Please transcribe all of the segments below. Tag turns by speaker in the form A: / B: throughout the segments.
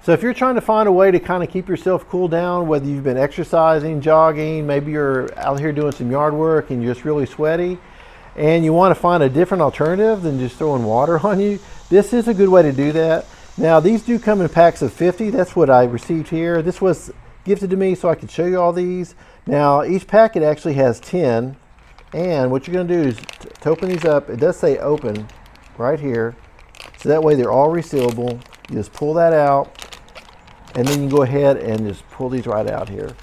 A: So if you're trying to find a way to kind of keep yourself cool down, whether you've been exercising, jogging, maybe you're out here doing some yard work and you're just really sweaty, and you want to find a different alternative than just throwing water on you, this is a good way to do that. Now these do come in packs of 50. That's what I received here. This was gifted to me so I could show you all these. Now each packet actually has 10, and what you're going to do is to open these up, it does say open right here, so that way they're all resealable. You just pull that out, and then you go ahead and just pull these right out here.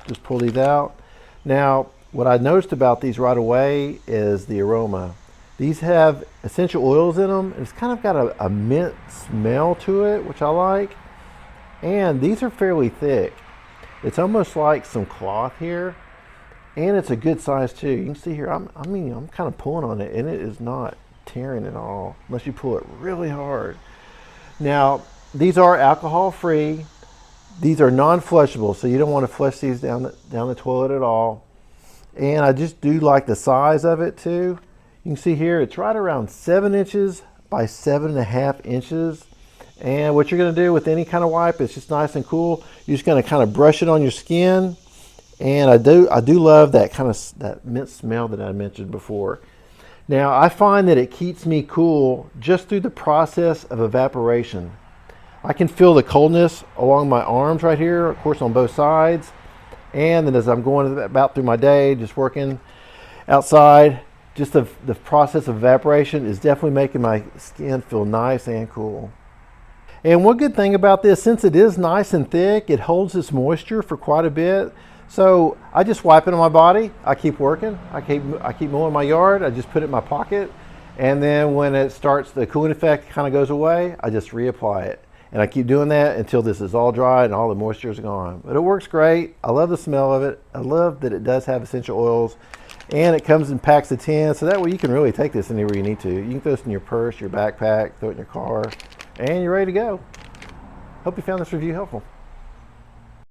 A: Just pull these out. Now, what I noticed about these right away is the aroma. These have essential oils in them. It's kind of got a mint smell to it, which I like. And these are fairly thick. It's almost like some cloth here. And it's a good size too. You can see here, I'm kind of pulling on it, and it is not tearing at all, unless you pull it really hard. Now, these are alcohol free. These are non-flushable, so you don't want to flush these down the toilet at all. And I just do like the size of it too. You can see here, it's right around 7 inches by 7.5 inches. And what you're going to do with any kind of wipe, it's just nice and cool. You're just going to kind of brush it on your skin. And I do love that mint smell that I mentioned before. Now I find that it keeps me cool just through the process of evaporation. I can feel the coldness along my arms right here, of course on both sides. And then as I'm going about through my day, just working outside, just the process of evaporation is definitely making my skin feel nice and cool. And one good thing about this, since it is nice and thick, it holds its moisture for quite a bit. So I just wipe it on my body. I keep working. I keep mowing my yard. I just put it in my pocket. And then when it starts, the cooling effect kind of goes away, I just reapply it. And I keep doing that until this is all dry and all the moisture is gone. But it works great. I love the smell of it. I love that it does have essential oils. And it comes in packs of 10, so that way you can really take this anywhere you need to. You can throw this in your purse, your backpack, throw it in your car, and you're ready to go. Hope you found this review helpful.